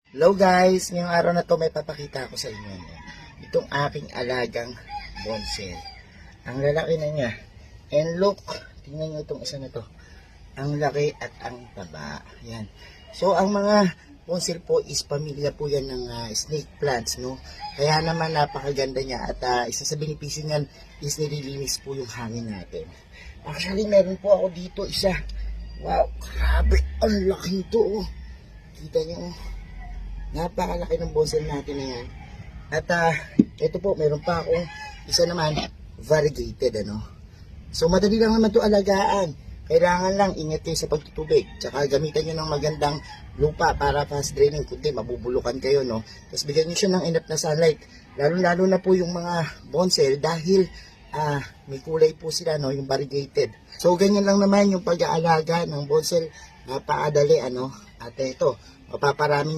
Hello guys, ngayong araw na to may papakita ko sa inyo. Itong aking alagang bonsai. Ang lalaki na niya. And look, tingnan nyo itong isa na to. Ang laki at ang taba. Yan. So ang mga bonsai po is pamilya po yan ng snake plants, no? Kaya naman napakaganda niya at isa sa benepisyo niyan is nililinis po yung hangin natin. Actually meron po ako dito isa. Wow, grabe, ang laki ito oh. Kita nyo oh. Napakalaki ng bonsai natin na yan. At ito po, meron pa akong isa naman variegated, ano. So madali lang naman ito alagaan. Kailangan lang ingat kayo sa pagtutubig. Tsaka gamitan nyo ng magandang lupa para fast draining. Kundi mabubulukan kayo, no. Tapos bigyan nyo siya ng enough na sunlight. Lalo na po yung mga bonsai dahil may kulay po sila, no, yung variegated. So ganyan lang naman yung pag-aalaga ng bonsai. Napakadali, ano. At ito, mapaparaming